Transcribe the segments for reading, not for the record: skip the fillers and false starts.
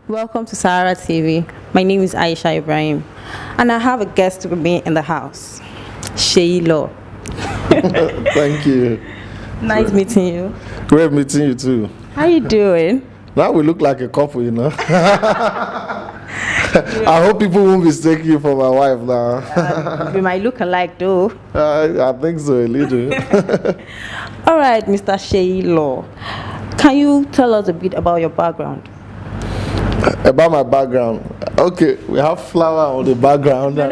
Welcome to SaharaTV. My name is Aisha Ibrahim, and I have a guest with me in the house, Seyi Law. Thank you. Nice meeting you. Great meeting you too. How you doing? Now we look like a couple, you know. I hope people won't mistake you for my wife now. We might look alike though. I think so, a little. All right, Mr. Seyi Law. Can you tell us a bit about your background? About my background. Okay, we have flower on the background. No.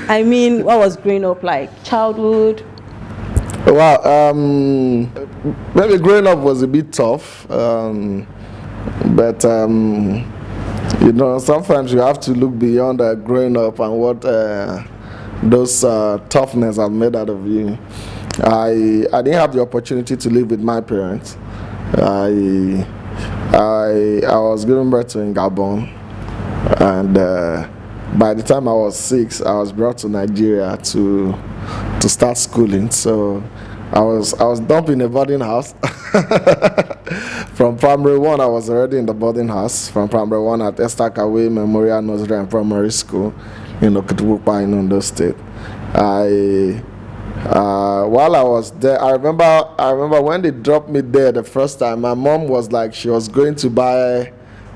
I mean, what was growing up like? Childhood? Wow, maybe growing up was a bit tough. But you know, sometimes you have to look beyond growing up and what those toughness have made out of you. I didn't have the opportunity to live with my parents. I was given birth to in Gabon, and by the time I was 6, I was brought to Nigeria to start schooling. So I was dumped in a boarding house. From primary 1, I was already in the boarding house. From primary 1 at Estakawe Memorial Nursery and Primary School in Okitiwukpa in Ondo State. While I was there, I remember when they dropped me there the first time. My mom was like, she was going to buy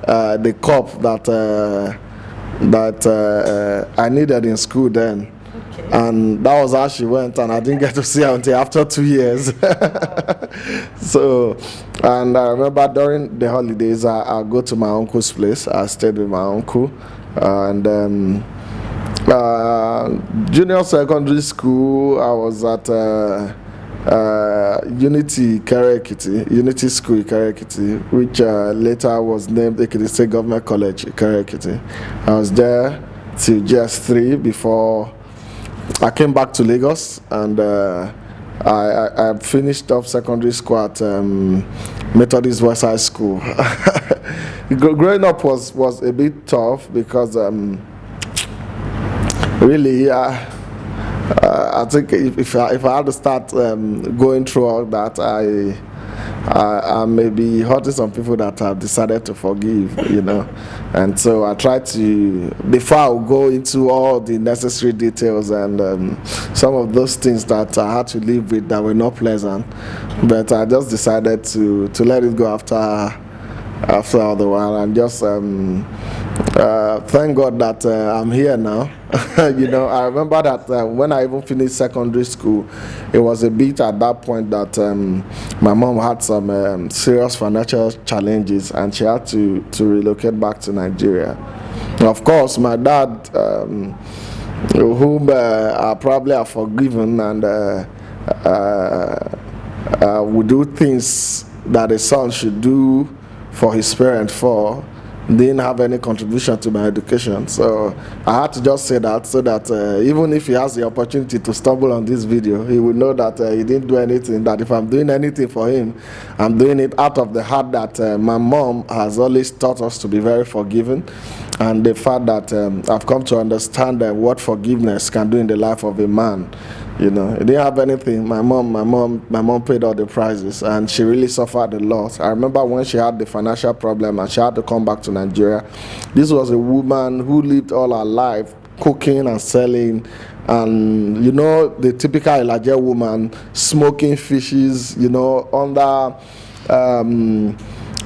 the cup that I needed in school then. And that was how she went, and I didn't get to see her until after 2 years. So, and I remember during the holidays, I go to my uncle's place. I stayed with my uncle, and then junior secondary school, I was at Unity Unity School Ikere-Ekiti, which later was named Ekiti State Government College Ikere-Ekiti. I was there till GS3 before I came back to Lagos, and I finished up secondary school at Methodist West High School. Growing up was a bit tough because really, I think if I had to start going through all that, I may be hurting some people that I've decided to forgive, you know. And so I try to, before I go into all the necessary details and some of those things that I had to live with that were not pleasant, but I just decided to let it go after all the while, and just thank God that I'm here now. You know, I remember that when I even finished secondary school, it was a bit at that point that my mom had some serious financial challenges, and she had to relocate back to Nigeria. Of course, my dad, whom I probably have forgiven, and would do things that a son should do for his parent for, didn't have any contribution to my education. So I had to just say that, so that even if he has the opportunity to stumble on this video, he would know that he didn't do anything, that if I'm doing anything for him, I'm doing it out of the heart that my mom has always taught us to be very forgiving, and the fact that I've come to understand what forgiveness can do in the life of a man. You know, he didn't have anything. My mom paid all the prices, and she really suffered a lot. I remember when she had the financial problem and she had to come back to Nigeria. This was a woman who lived all her life cooking and selling, and you know, the typical Ilaje woman, smoking fishes, you know, under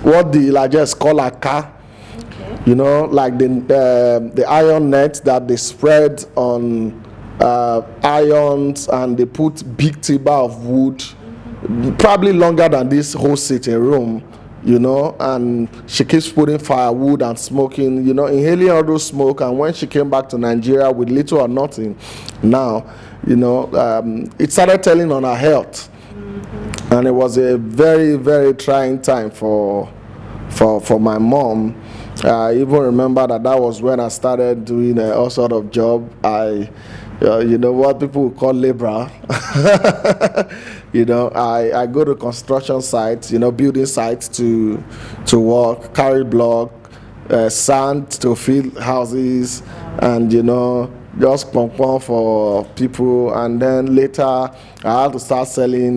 what the Ilajes call a car. You know, like the iron net that they spread on irons, and they put big timber of wood, probably longer than this whole sitting room, you know, and she keeps putting firewood and smoking, you know, inhaling all those smoke. And when she came back to Nigeria with little or nothing now, you know, it started telling on her health. And it was a very, very trying time for my mom. I even remember that was when I started doing all sort of job. You know, what people would call labor. You know, I go to construction sites, you know, building sites to work, carry block, sand to fill houses, and you know, just pom for people. And then later I had to start selling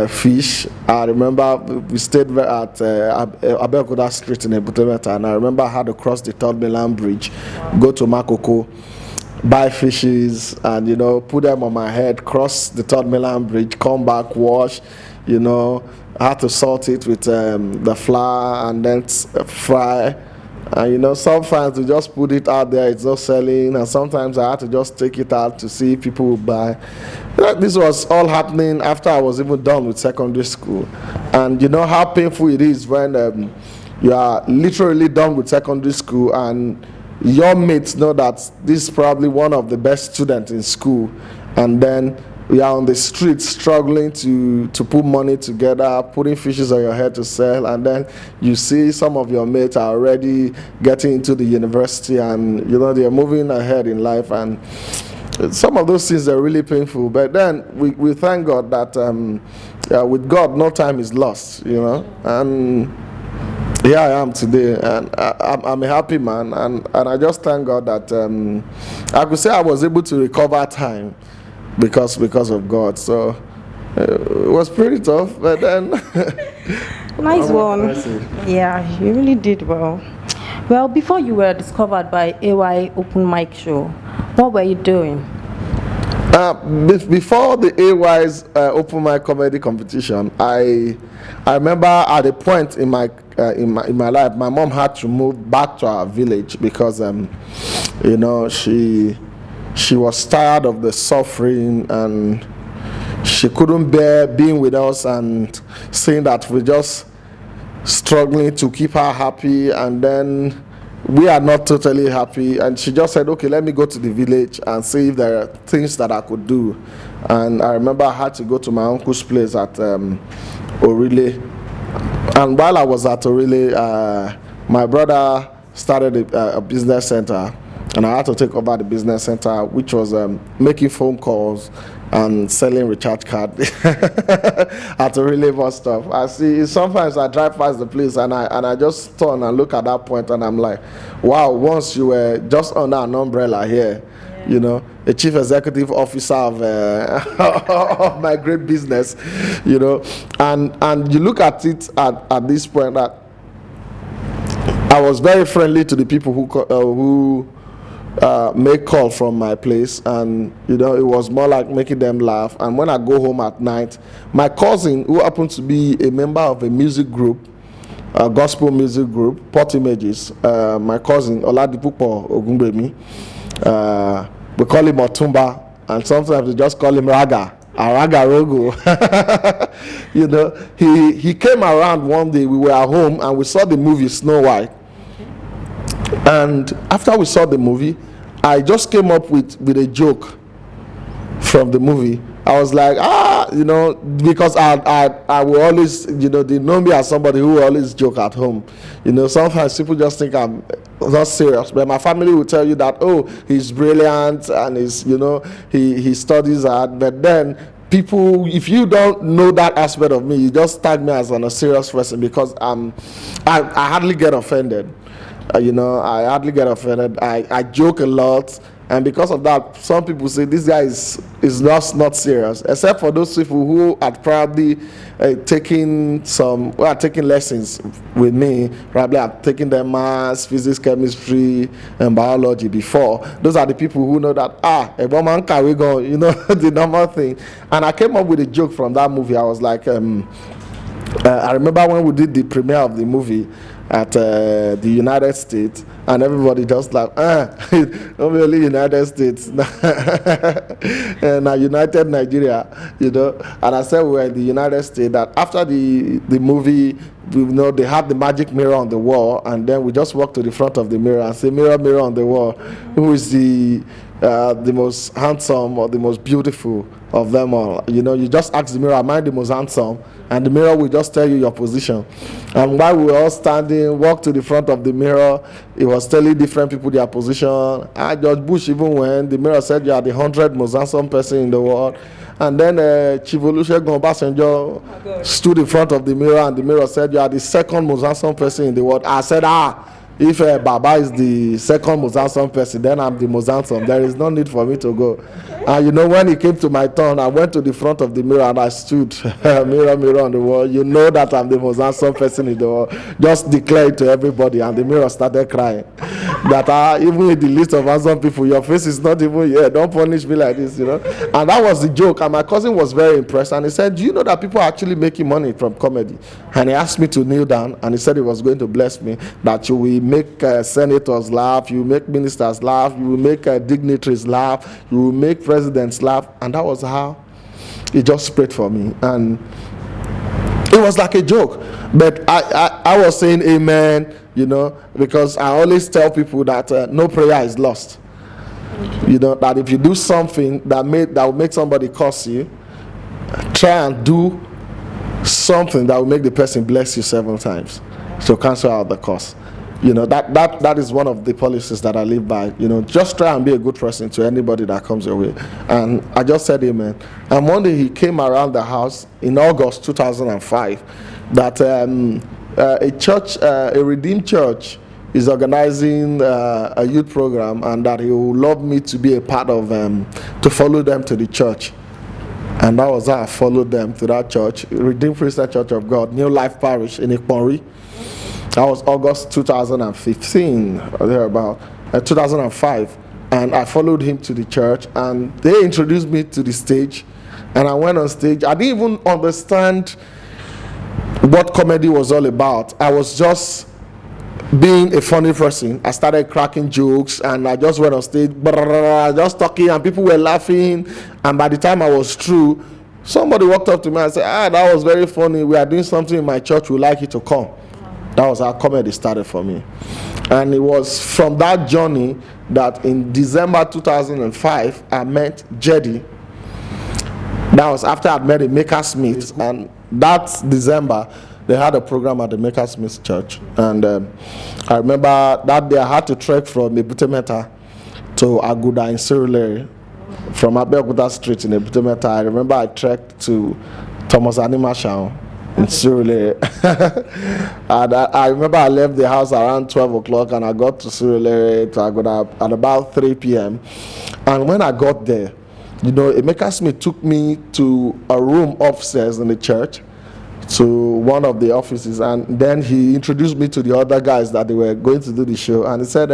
fish. I remember we stayed at Abeokuta Street in Ebutemeta, and I remember I had to cross the Third Mainland Bridge, go to Makoko, buy fishes, and put them on my head, cross the Third Mainland Bridge, come back, wash, I had to salt it with the flour and then fry. And sometimes we just put it out there, it's not selling, and sometimes I had to just take it out to see if people would buy. This was all happening after I was even done with secondary school. And you know how painful it is when you are literally done with secondary school and your mates know that this is probably one of the best students in school, and then we are on the street struggling to put money together, putting fishes on your head to sell, and then you see some of your mates are already getting into the university, and they're moving ahead in life, and some of those things are really painful. But then we thank God that with God no time is lost, and here I am today, and I'm a happy man, and I just thank God that I could say I was able to recover time because of God. So it was pretty tough, but then nice one. Yeah, you really did well. Well, before you were discovered by AY Open Mic Show, what were you doing? Before the AY's Open Mic Comedy Competition, I remember at a point in my life, my mom had to move back to our village because she was tired of the suffering, and she couldn't bear being with us and seeing that we're just struggling to keep her happy, and then we are not totally happy. And she just said, okay, let me go to the village and see if there are things that I could do. And I remember I had to go to my uncle's place at Orile. And while I was at Orile, my brother started a business center, and I had to take over the business center, which was making phone calls and selling recharge card at a relay bus stop. I see sometimes I drive past the place and I just turn and look at that point, and I'm like, wow, once you were just under an umbrella here, a chief executive officer of of my great business, and you look at it at this point that I was very friendly to the people who make call from my place, and it was more like making them laugh. And when I go home at night, my cousin, who happens to be a member of a music group, a gospel music group, Port Images, my cousin Oladipupo Ogunbemi, we call him Otumba, and sometimes we just call him Raga. Araga Rogo. He came around one day. We were at home and we saw the movie Snow White. And after we saw the movie, I just came up with a joke from the movie. I was like, because I will always, they know me as somebody who always joke at home. Sometimes people just think I'm not serious, but my family will tell you that, oh, he's brilliant and he studies hard. But then people, if you don't know that aspect of me, you just tag me as a serious person, because I hardly get offended. I hardly get offended. I joke a lot, and because of that, some people say this guy is not serious. Except for those people who are probably taking lessons with me, probably have taken their maths, physics, chemistry, and biology before. Those are the people who know that a woman can we go, the normal thing. And I came up with a joke from that movie. I was like, I remember when we did the premiere of the movie at the United States, and everybody just like, only United States, and United Nigeria, And I said we were in the United States, that after the movie, they had the magic mirror on the wall, and then we just walk to the front of the mirror and say, mirror, mirror on the wall, who is the most handsome or the most beautiful of them all? You just ask the mirror, am I the most handsome? And the mirror will just tell you your position. And while we were all standing, walk to the front of the mirror, it was telling different people their position. And George Bush even went, the mirror said you are the 100th most handsome person in the world. And then Chief Olusegun Obasanjo stood in front of the mirror, and the mirror said you are the 2nd most handsome person in the world. I said, if Baba is the second most handsome person, then I'm the most handsome. There is no need for me to go. And you know, when it came to my turn, I went to the front of the mirror and I stood, mirror, mirror on the wall. You know that I'm the most handsome person in the world. Just declare it to everybody, and the mirror started crying. That even in the list of handsome people, your face is not even here. Don't punish me like this, you know. And that was the joke. And my cousin was very impressed. And he said, "Do you know that people are actually making money from comedy?" And he asked me to kneel down, and he said he was going to bless me. That you will make senators laugh, you will make ministers laugh, you will make dignitaries laugh, you will make presidents laugh. And that was how it just prayed for me. And it was like a joke, but I was saying amen, you know, because I always tell people that no prayer is lost. You know, that if you do something that will make somebody curse you, try and do something that will make the person bless you 7 times to cancel out the curse. You know, that is one of the policies that I live by. You know, just try and be a good person to anybody that comes your way. And I just said amen. And one day he came around the house in August 2005 that a church, a redeemed church, is organizing a youth program, and that he would love me to be a part of to follow them to the church. And that was how I followed them to that church, Redeemed Christian Church of God, New Life Parish in Ikponri. That was August 2015, or thereabout, 2005. And I followed him to the church, and they introduced me to the stage. And I went on stage. I didn't even understand what comedy was all about. I was just being a funny person. I started cracking jokes, and I just went on stage, just talking, and people were laughing. And by the time I was through, somebody walked up to me and said, that was very funny. We are doing something in my church. We'd like you to come. That was how comedy started for me. And it was from that journey that in December 2005, I met Jedi. That was after I'd met a Maker Smith. And that December, they had a program at the Maker Smith Church. And I remember that day I had to trek from Ebutemeta to Aguda in Surulere, from Abeokuta Street in Ebutemeta. I remember I trekked to Thomas Animashaun in Surulere. And I remember I left the house around 12 o'clock, and I got to Surulere, to Aguda at about 3 p.m. And when I got there, you know, Emeka Smith took me to a room upstairs in the church, to one of the offices, and then he introduced me to the other guys that they were going to do the show. And he said,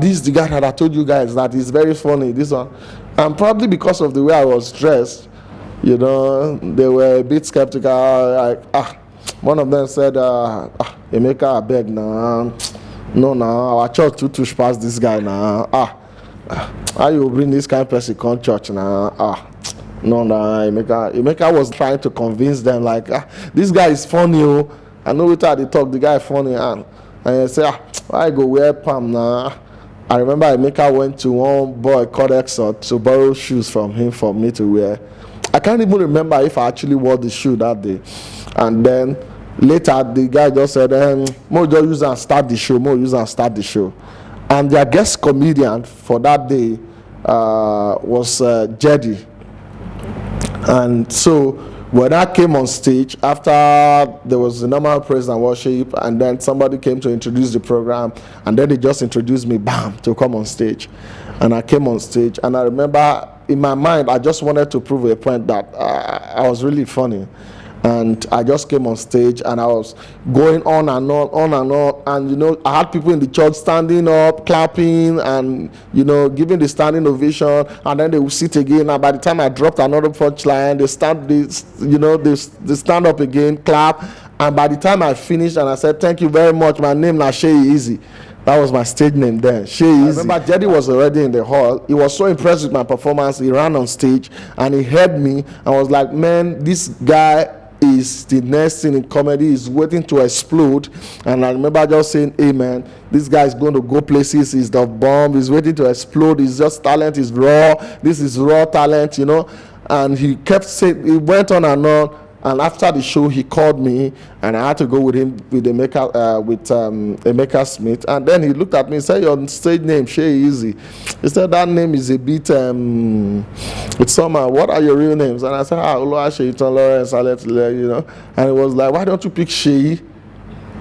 this is the guy that I told you guys that is very funny, this one. And probably because of the way I was dressed, you know, they were a bit skeptical. Like, one of them said, Emeka, I beg now. No, our church too touch past this guy now. How you bring this kind of person come church now? No, Emeka was trying to convince them, like, this guy is funny. Oh. I know what they talk, the guy is funny. And I say, I go wear palm now. I remember Emeka went to one boy called Exot to borrow shoes from him for me to wear. I can't even remember if I actually wore the shoe that day. And then later, the guy just said, Mo just use and start the show. And their guest comedian for that day was Jedi. And so when I came on stage, after there was a normal praise and worship, and then somebody came to introduce the program, and then they just introduced me, bam, to come on stage. And I came on stage, and I remember in my mind, I just wanted to prove a point that I was really funny. And I just came on stage, and I was going on and on, and you know, I had people in the church standing up, clapping, and you know, giving the standing ovation, and then they would sit again. And by the time I dropped another punchline, they stand up again, clap, and by the time I finished and I said, "Thank you very much, my name is Seyi Easy." That was my stage name then, Seyi Easy. I remember Jedi was already in the hall. He was so impressed with my performance. He ran on stage and he heard me and was like, "Man, this guy is the next thing in comedy, is waiting to explode." And I remember just saying, amen, this guy is going to go places, he's the bomb, he's waiting to explode, he's just talent, is raw, this is raw talent, you know. And he kept saying, he went on and on. And after the show, he called me, and I had to go with him with Emeka Smith. And then he looked at me and said, "Your stage name, Seyi Easy." He said, "That name is a bit, it's somehow, what are your real names?" And I said, Oluwa Seyi Lawrence, you know. And he was like, "Why don't you pick Seyi?"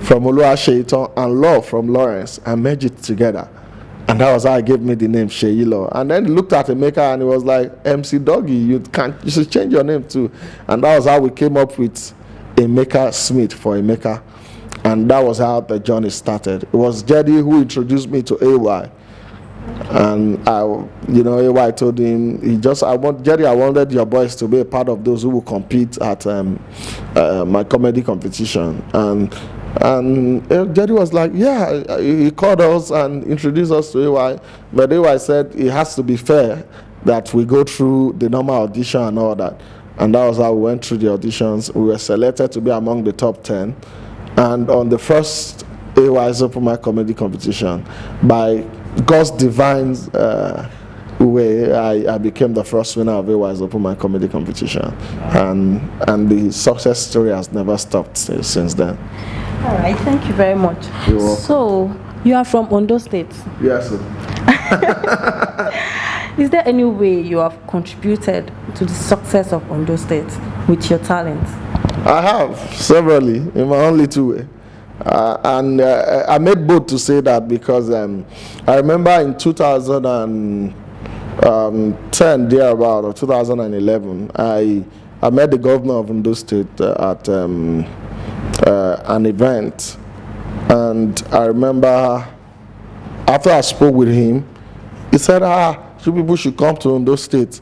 from Oluwaseyitan and Law from Lawrence, and merged it together. And that was how he gave me the name Seyi Law. And then he looked at Emeka and he was like, MC Doggy, you should change your name too. And that was how we came up with Emeka Smith for Emeka. And that was how the journey started. It was Jedi who introduced me to AY. And AY told him, I wanted your boys to be a part of those who will compete at my comedy competition. And Jerry was like, yeah, he called us and introduced us to AY. But AY said it has to be fair that we go through the normal audition and all that. And that was how we went through the auditions. We were selected to be among the top 10. And on the first AY's Open Mic Comedy Competition, by God's divine way, I became the first winner of AY's Open Mic Comedy Competition. And the success story has never stopped since then. All right, thank you very much. You're welcome. So, you are from Ondo State? Yes, sir. Is there any way you have contributed to the success of Ondo State with your talent? I have, severally, in my own little way. I made bold to say that because I remember in 2010, thereabout, or 2011, I met the governor of Ondo State at an event. And I remember after I spoke with him, he said, you people should come to Ondo State.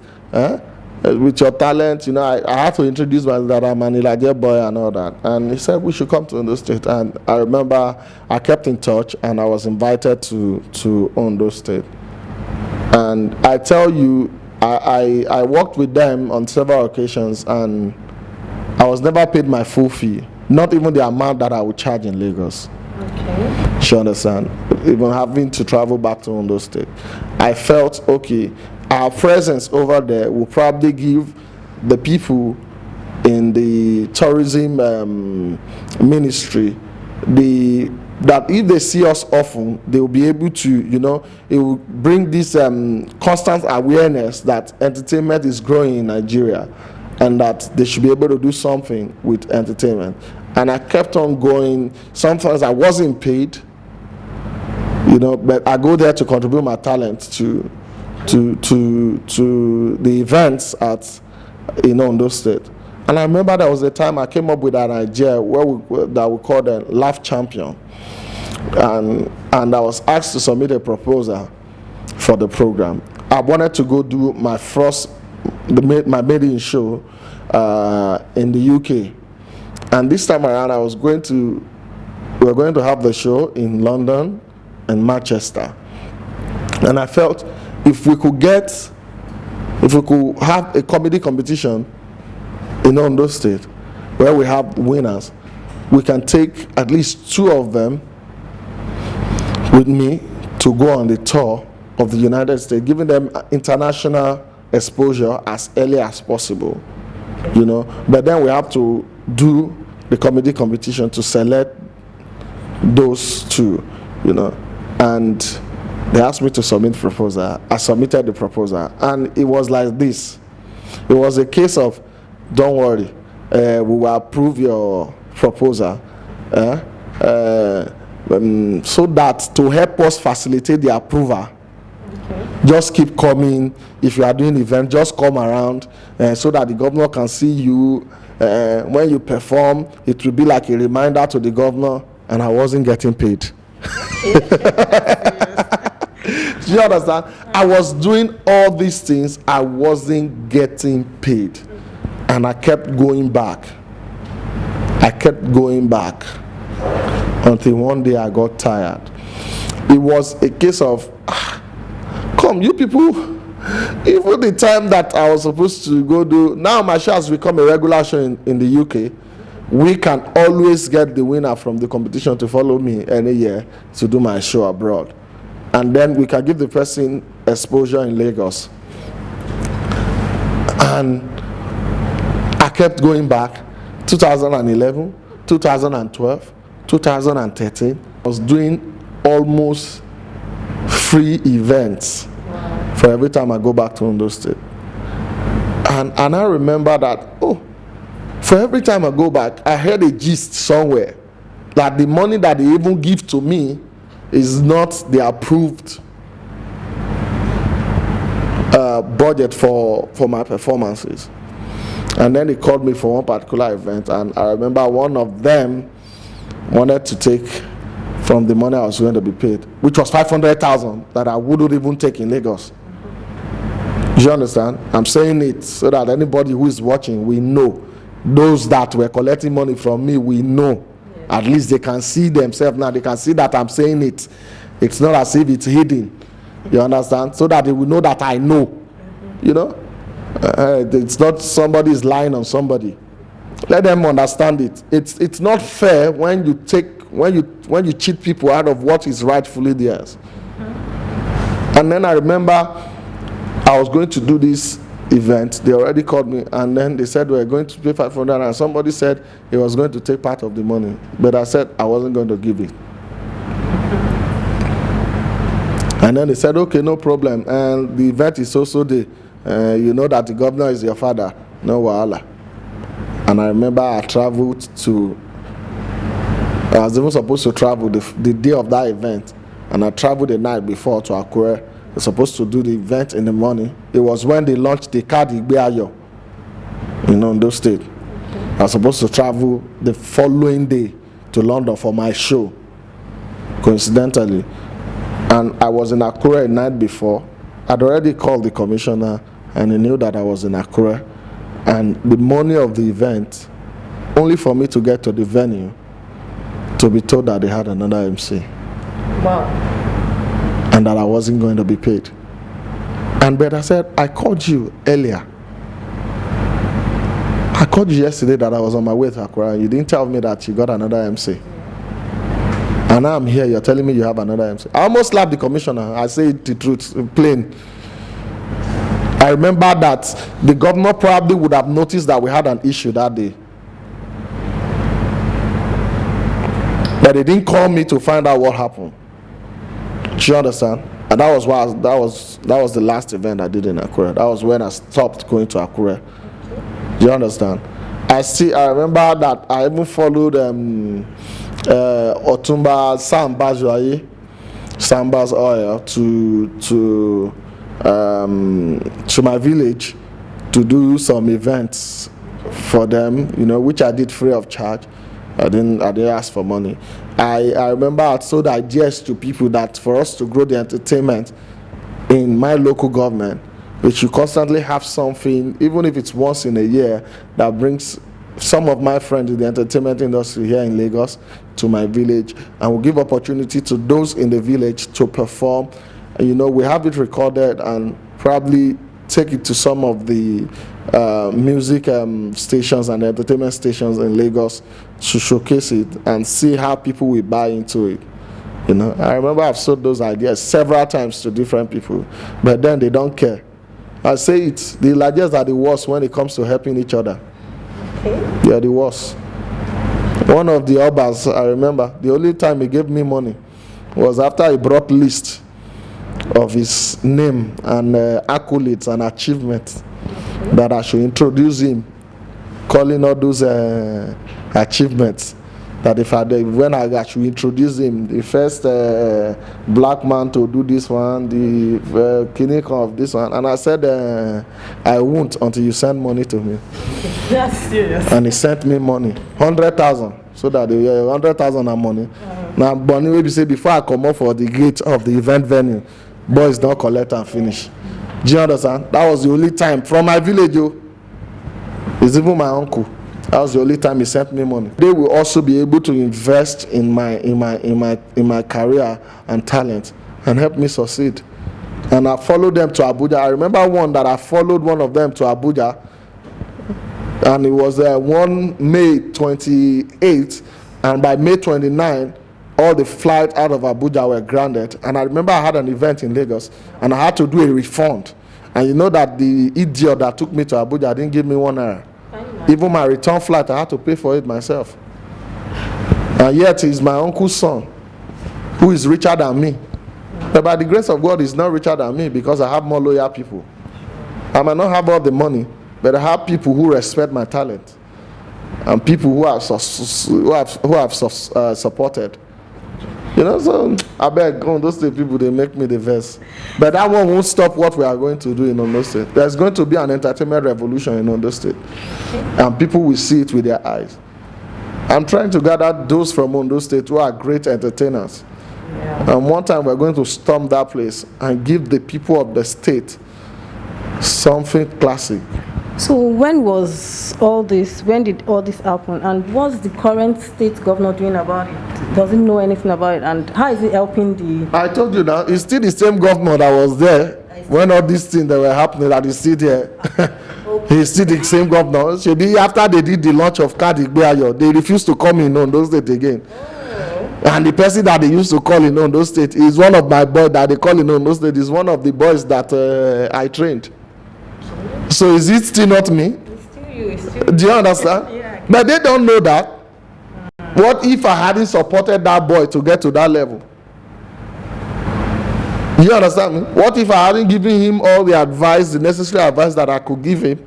With your talent, I had to introduce myself that I'm an Ilaje boy and all that. And he said we should come to Ondo State. And I remember I kept in touch and I was invited to Ondo State. And I tell you, I worked with them on several occasions and I was never paid my full fee, not even the amount that I would charge in Lagos. Okay. You understand? Even having to travel back to Ondo State. I felt, okay, our presence over there will probably give the people in the tourism ministry that if they see us often, they will be able to, it will bring this constant awareness that entertainment is growing in Nigeria and that they should be able to do something with entertainment. And I kept on going. Sometimes I wasn't paid, but I go there to contribute my talent to the events at Ondo State. And I remember there was a time I came up with an idea that we called a Laugh Champion. And I was asked to submit a proposal for the program. I wanted to go do my maiden show in the UK. And this time around we were going to have the show in London and Manchester. And I felt if we could have a comedy competition in Ondo State where we have winners, we can take at least 2 of them with me to go on the tour of the United States, giving them international exposure as early as possible, But then we have to do the comedy competition to select those 2, And they asked me to submit the proposal. I submitted the proposal, and it was like this. It was a case of, don't worry, we will approve your proposal, so that to help us facilitate the approval, just keep coming. If you are doing event, just come around so that the governor can see you. When you perform, it will be like a reminder to the governor, and I wasn't getting paid. Do you understand? I was doing all these things, I wasn't getting paid. And I kept going back. Until one day I got tired. It was a case of, come, you people, even the time that I was supposed to go do, now my show has become a regular show in the UK. We can always get the winner from the competition to follow me any year to do my show abroad. And then we can give the person exposure in Lagos. And I kept going back. 2011, 2012, 2013. I was doing almost free events for every time I go back to Ondo State. And I remember that, for every time I go back, I heard a gist somewhere that the money that they even give to me is not the approved budget for my performances. And then they called me for one particular event, and I remember one of them wanted to take from the money I was going to be paid, which was 500,000 that I wouldn't even take in Lagos. Do you understand? I'm saying it so that anybody who is watching, we know. Those that were collecting money from me, we know. At least they can see themselves now. They can see that I'm saying it. It's not as if it's hidden. You understand? So that they will know that I know. You know? It's not somebody is lying on somebody. Let them understand it. It's not fair when you cheat people out of what is rightfully theirs. And then I remember I was going to do this event. They already called me, and then they said we're going to pay 500, and somebody said he was going to take part of the money, but I said I wasn't going to give it. And then they said, okay, no problem, and the event is also the you know that the governor is your father, no wahala. And I remember I traveled to, I was even supposed to travel the day of that event, and I traveled the night before to Akure. They're supposed to do the event in the morning. It was when they launched the card Igbeayo in Ondo State. I was supposed to travel the following day to London for my show, coincidentally. And I was in Akure the night before. I'd already called the commissioner, and he knew that I was in Akure. And the morning of the event, only for me to get to the venue, to be told that they had another MC. Wow. And that I wasn't going to be paid. And but I said, I called you earlier. I called you yesterday that I was on my way to Accra, and you didn't tell me that you got another MC. And now I'm here, you're telling me you have another MC. I almost slapped the commissioner. I say the truth, plain. I remember that the governor probably would have noticed that we had an issue that day. But they didn't call me to find out what happened. Do you understand? And that was the last event I did in Akure. That was when I stopped going to Akure. Do you understand? I remember that I even followed Otumba Samba's oil to my village to do some events for them, you know, which I did free of charge. I didn't ask for money. I remember I told ideas to people that for us to grow the entertainment in my local government, we should constantly have something, even if it's once in a year, that brings some of my friends in the entertainment industry here in Lagos to my village, and will give opportunity to those in the village to perform. And, you know, we have it recorded and probably take it to some of the music stations and entertainment stations in Lagos to showcase it and see how people will buy into it. You know, I remember I've sold those ideas several times to different people, but then they don't care. I say it, the alleges are the worst when it comes to helping each other. Okay. They are the worst. One of the Obas, I remember, the only time he gave me money was after he brought list of his name and accolades and achievements, that I should introduce him, calling all those achievements. That when I should introduce him, the first black man to do this one, the king of this one, and I said, I won't until you send money to me. That's serious. And he sent me money, 100,000, so that the 100,000 are money. Now, Bonnie will say before I come up for the gate of the event venue, boys don't collect and finish. Do you understand? That was the only time from my village. It's even my uncle. That was the only time he sent me money. They will also be able to invest in my career and talent and help me succeed. And I followed them to Abuja. I remember one that I followed one of them to Abuja, and it was one May 28th, and by May 29, all the flights out of Abuja were grounded. And I remember I had an event in Lagos, and I had to do a refund. And you know that the idiot that took me to Abuja didn't give me 1 hour. Even my return flight, I had to pay for it myself. And yet he's my uncle's son, who is richer than me. But by the grace of God, he's not richer than me because I have more loyal people. I might not have all the money, but I have people who respect my talent. and people who have supported. You know, so I beg, Ondo State people, they make me the verse. But that one won't stop what we are going to do in Ondo State. There's going to be an entertainment revolution in Ondo State. And people will see it with their eyes. I'm trying to gather those from Ondo State who are great entertainers. Yeah. And one time we're going to storm that place and give the people of the state something classic. So when did all this happen, and what's the current state governor doing about it? Does he know anything about it, and how is it helping the... I told you now, it's still the same governor that was there when all these things that were happening, that is still there. Okay. He's still the same governor. Maybe after they did the launch of Kadigbeayo, they refused to come in Ondo State again. Oh. And the person that they used to call in Ondo State is one of my boys that they call in Ondo State, is one of the boys that I trained. So is it still not me? It's still you. It's still Do you understand? Yeah. But they don't know that. What if I hadn't supported that boy to get to that level? You understand me? What if I hadn't given him all the advice, the necessary advice that I could give him,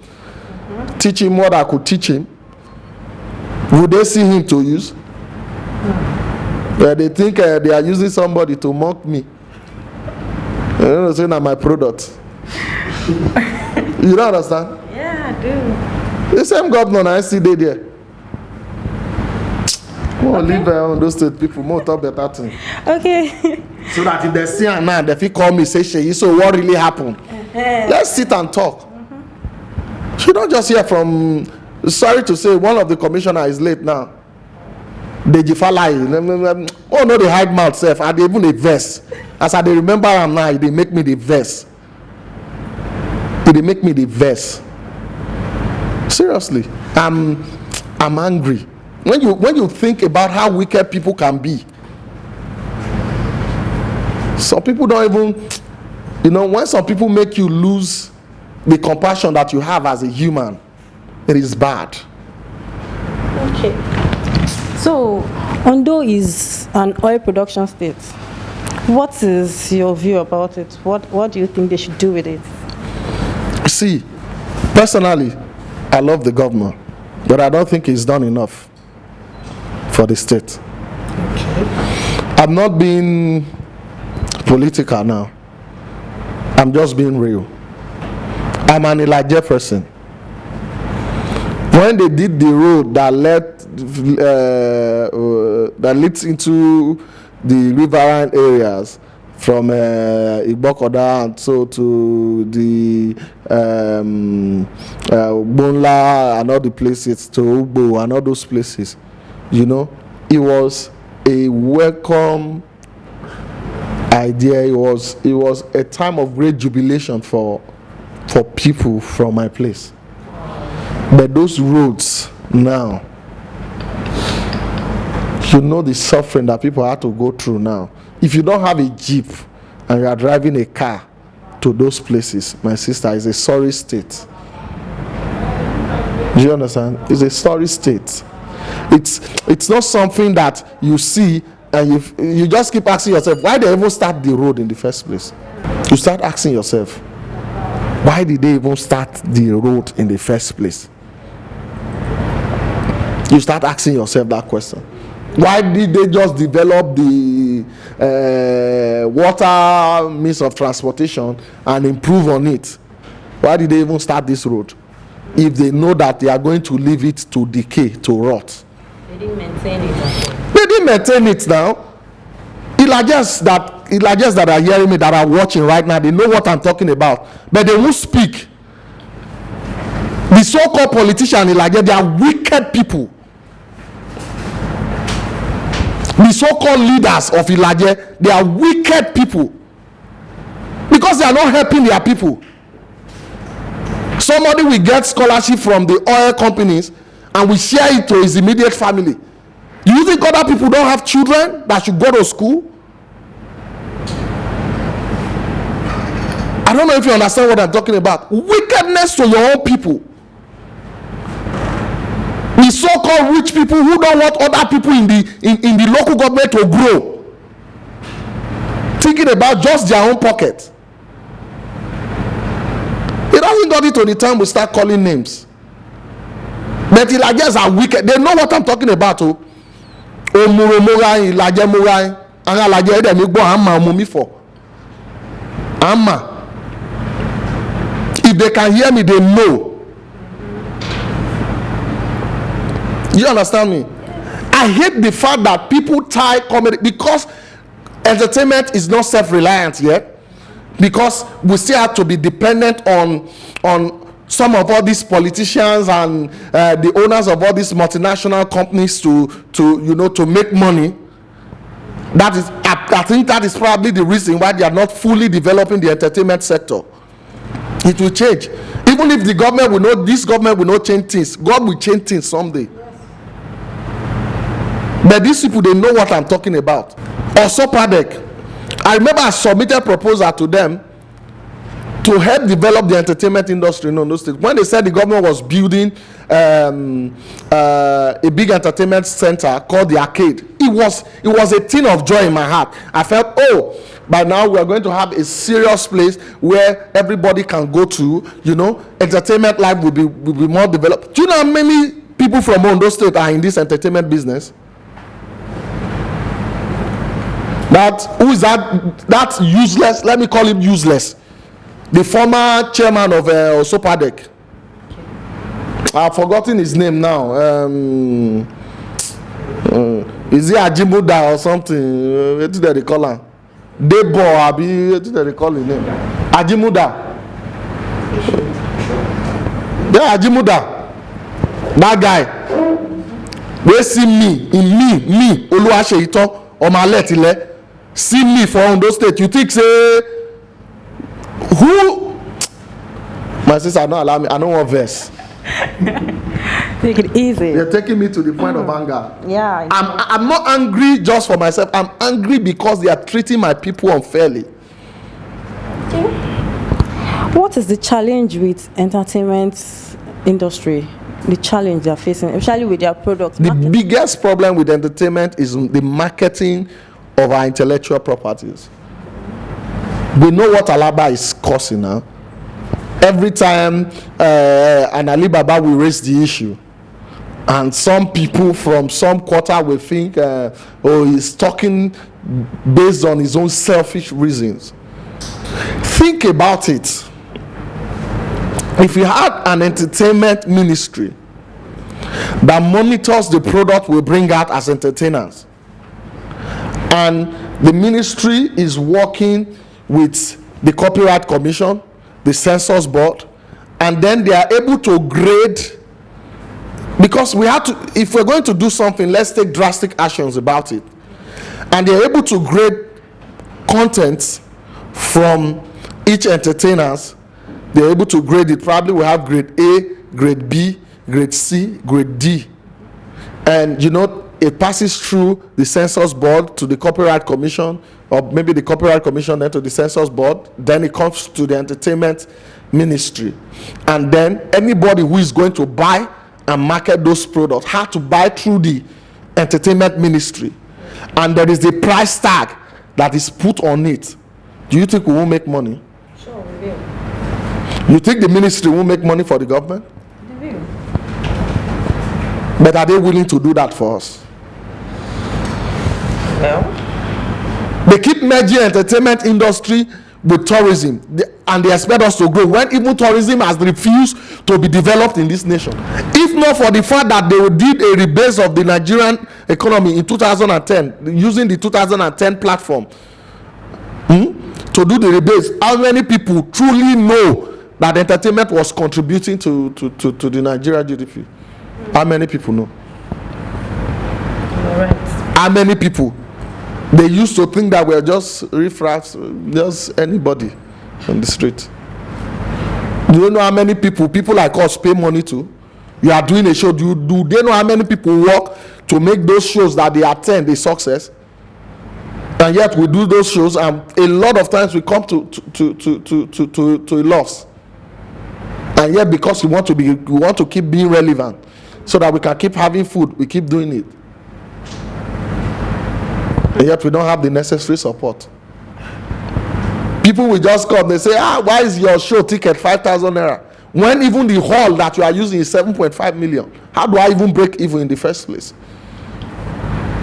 teach him what I could teach him? Would they see him to use? They think they are using somebody to mock me. You know, saying I'm my product. You don't understand? Yeah, I do. The same governor I see there. More leave on those state people, more talk better thing. Okay. So that if they see her now, they feel call me, say, Seyi, so what really happened? Let's sit and talk. You don't just hear from, sorry to say, one of the commissioner is late now. Deji Falai. Oh no, they hide mouth self. And they even a verse. As I remember him now, they make me the verse. They make me the verse. Seriously, I'm angry. When you think about how wicked people can be, some people don't even, when some people make you lose the compassion that you have as a human, it is bad. Okay. So, Ondo is an oil production state. What is your view about it? What do you think they should do with it? See, personally, I love the governor, but I don't think he's done enough for the state. Okay. I'm not being political now. I'm just being real. I'm an alleges person. When they did the road that leads into the riverine areas from Igbokoda and so to the Bonla and all the places, to Ugbo and all those places, it was a welcome idea. It was a time of great jubilation for people from my place. But those roads now, the suffering that people have to go through now. If you don't have a jeep and you are driving a car to those places, my sister, is a sorry state. Do you understand? It's a sorry state. It's not something that you see and you just keep asking yourself, why did they even start the road in the first place? You start asking yourself, why did they even start the road in the first place? You start asking yourself that question. Why did they just develop the water means of transportation and improve on it? Why did they even start this road if they know that they are going to leave it to decay, to rot? They didn't maintain it. They didn't maintain it now. Alleges that are hearing me, that are watching right now, they know what I'm talking about, but they won't speak. The so-called politicians, alleges, they are wicked people. The so-called leaders of Ilaje, they are wicked people because they are not helping their people. Somebody will get scholarship from the oil companies and will share it to his immediate family. Do you think other people don't have children that should go to school? I don't know if you understand what I'm talking about. Wickedness to your own people. The so-called rich people who don't want other people in the local government to grow, thinking about just their own pocket. It doesn't got it to the time we start calling names. But Ilajes are wicked. They know what I'm talking about. Oh, Muromorai, Ilaje Murai, and Alaje them you go Amma Mumi for. Amma. If they can hear me, they know. You understand me? I hate the fact that people tie comedy because entertainment is not self-reliant yet, because we still have to be dependent on some of all these politicians and the owners of all these multinational companies to make money. That is, I think that is probably the reason why they are not fully developing the entertainment sector. It will change. Even if the government will know, this government will not change things. God will change things someday. But these people, they know what I'm talking about. Also, Padek, I remember I submitted a proposal to them to help develop the entertainment industry in Ondo State. When they said the government was building a big entertainment center called the Arcade, it was a thing of joy in my heart. I felt, oh, by now we are going to have a serious place where everybody can go to. Entertainment life will be more developed. Do you know how many people from Ondo State are in this entertainment business? Who is that? That's useless. Let me call him useless. The former chairman of Osopadek. I've forgotten his name now. Is he Ajimuda or something? What did they call him? Debo Abi. What did they call his name? Ajimuda. Yeah, Ajimuda. That guy. They see me Oluwaseito Omaletile. See me for Ondo State. You think say who? My sister don't allow me. I don't want verse. Take it easy. They're taking me to the point of anger. Yeah. I'm not angry just for myself. I'm angry because they are treating my people unfairly. Okay. What is the challenge with entertainment industry? The challenge they are facing, especially with their products. The biggest problem with entertainment is the marketing of our intellectual properties. We know what Alaba is causing now. Every time an Alibaba will raise the issue, and some people from some quarter will think, he's talking based on his own selfish reasons. Think about it. If you had an entertainment ministry that monitors the product we bring out as entertainers, and the ministry is working with the Copyright Commission, the Censors Board, and then they are able to grade, because we have to, if we're going to do something, let's take drastic actions about it, and they're able to grade contents from each entertainers. They're able to grade it. Probably we have grade A, grade B, grade C, grade D, and it passes through the Censors Board to the Copyright Commission, or maybe the Copyright Commission then to the Censors Board, then it comes to the Entertainment Ministry, and then anybody who is going to buy and market those products have to buy through the Entertainment Ministry, and there is a price tag that is put on it. Do you think we won't make money? Sure, we will. You think the ministry won't make money for the government? They will. But are they willing to do that for us? Well, they keep merging entertainment industry with tourism, and they expect us to grow when even tourism has refused to be developed in this nation. If not for the fact that they did a rebase of the Nigerian economy in 2010 using the 2010 platform to do the rebase, how many people truly know that entertainment was contributing to the Nigeria GDP? How many people know? all right. How many people? They used to think that we're just riffraffs, just anybody on the street. Do you know how many people like us pay money to? You are doing a show. Do they know how many people work to make those shows that they attend a success? And yet we do those shows, and a lot of times we come to a loss. And yet, because we want to keep being relevant, so that we can keep having food, we keep doing it. And yet we don't have the necessary support. People will just come, they say, why is your show ticket 5,000 naira? when even the hall that you are using is 7.5 million? How do I even break even in the first place?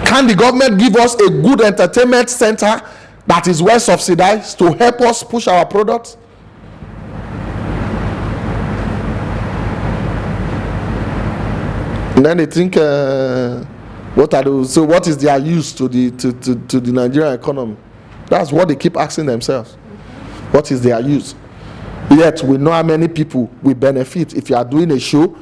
Can the government give us a good entertainment center that is well subsidized to help us push our products? And then they think, what are those? So what is their use to the Nigerian economy? That's what they keep asking themselves. What is their use? Yet we know how many people will benefit. If you are doing a show,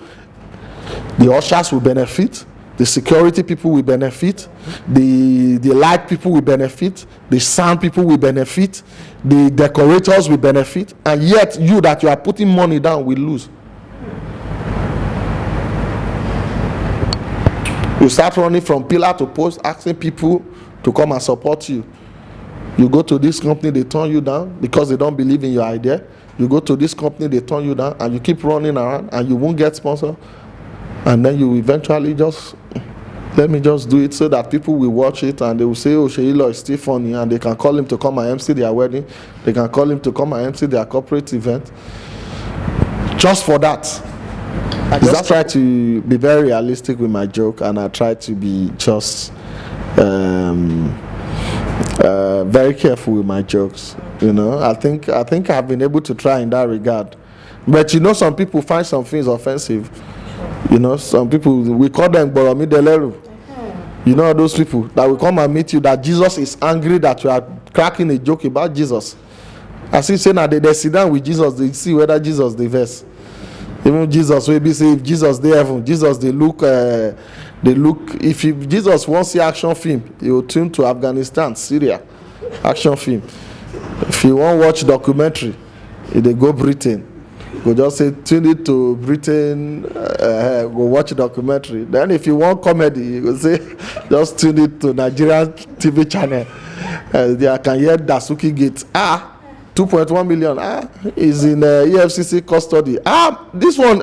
the ushers will benefit, the security people will benefit, the light people will benefit, the sound people will benefit, the decorators will benefit, and yet you that you are putting money down will lose. You start running from pillar to post, asking people to come and support you. You go to this company, they turn you down because they don't believe in your idea. You go to this company, they turn you down, and you keep running around, and you won't get sponsored. And then you eventually just, let me just do it so that people will watch it, and they will say, oh, Seyi Law is still funny, and they can call him to come and MC their wedding. They can call him to come and MC their corporate event. Just for that. I just try to be very realistic with my joke, and I try to be just very careful with my jokes. You know, I think I've been able to try in that regard. But you know, some people find some things offensive. You know, some people, we call them Boromi Deleru. You know those people that will come and meet you, that Jesus is angry that you are cracking a joke about Jesus. As if saying that they sit down with Jesus, they see whether Jesus the verse. Even Jesus will be say, if Jesus they heaven, Jesus they look. If Jesus wants the action film, he will tune to Afghanistan, Syria, action film. If you want watch documentary, they go Britain. Go just say tune it to Britain. Go watch documentary. Then if you want comedy, you go say just tune it to Nigerian TV channel. They can hear Dasuki Gate. 2.1 million is in EFCC custody. This one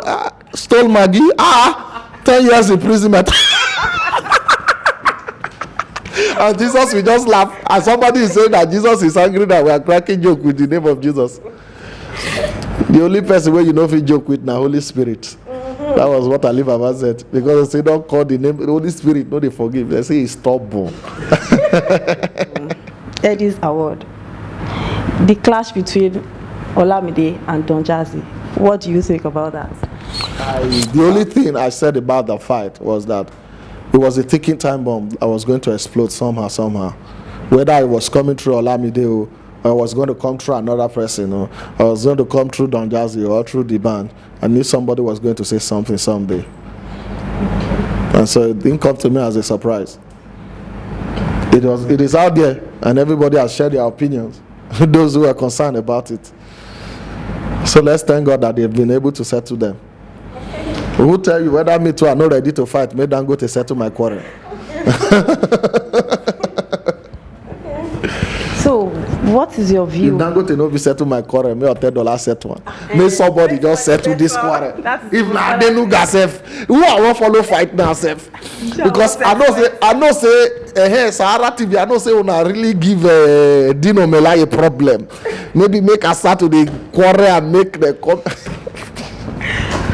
stole Maggie. 10 years imprisonment. And Jesus will just laugh. And somebody is saying that Jesus is angry that we are cracking joke with the name of Jesus. The only person where you know if you joke with now Holy Spirit. That was what Ali Baba said. Because they say don't call the name the Holy Spirit, no they forgive. They say he's stubborn. Eddie's award. The clash between Olamide and Don Jazzy. What do you think about that? The only thing I said about the fight was that it was a ticking time bomb. I was going to explode somehow. Whether it was coming through Olamide or I was going to come through another person, or I was going to come through Don Jazzy or through the band. I knew somebody was going to say something someday. And so it didn't come to me as a surprise. It is out there, and everybody has shared their opinions. Those who are concerned about it. So let's thank God that they've been able to settle them. Who tell you whether me too are not ready to fight, may don't go to settle my quarrel. So, what is your view? If Dangote no be settle my quarrel, may or $10 settle one. May somebody just settle this quarrel. If not, they no got self. Who I want follow fight now self? Because I know say SaharaTV, I know say una really give Dino Mela a problem. Maybe make a start to the quarrel and make the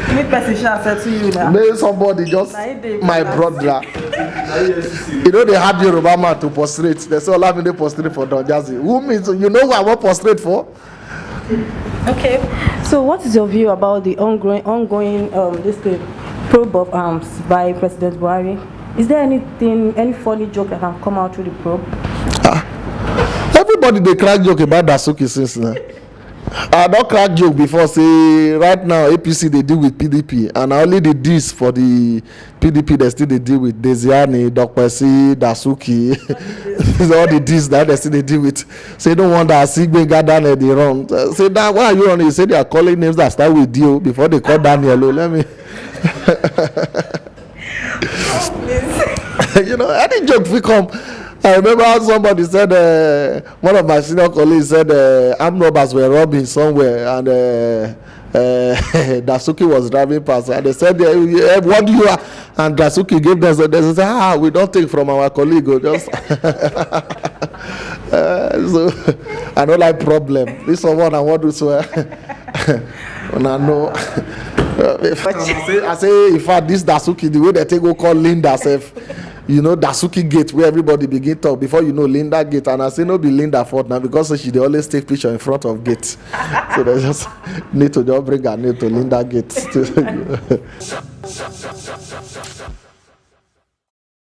Make person shall settle you now. May somebody just my brother. You know they had Yoruba man to prostrate. They say Olamide prostrate for Don Jazzy. Who means you know who I want prostrate for? Okay. So what is your view about the ongoing probe of arms by President Buhari? Is there any funny joke that can come out through the probe? Everybody they crack joke about Dasuki since now. I don't crack joke before. Say right now APC they deal with PDP, and only the D's for the PDP they still they deal with Desiani, Dokpesi, Dasuki. All the D's that they still they deal with. Say don't want that Sigbe got Daniel they wrong. Say that why are you on it? Say they are calling names that start with D before they call Daniel. Let me. You know, any joke we come. I remember how somebody said, one of my senior colleagues said armed robbers were robbing somewhere, and Dasuki was driving past, and they said, what do you are? And Dasuki gave them, so they said, we don't take from our colleague. Just so I don't like problem. This is one I want to swear. And I know. I say, in fact, this Dasuki, the way they take go call Linda self, you know, Dasuki gate where everybody begin talk before you know Linda gate. And I say no be Linda fault now because she they always take picture in front of gate. So they just need to just bring her name to Linda gate.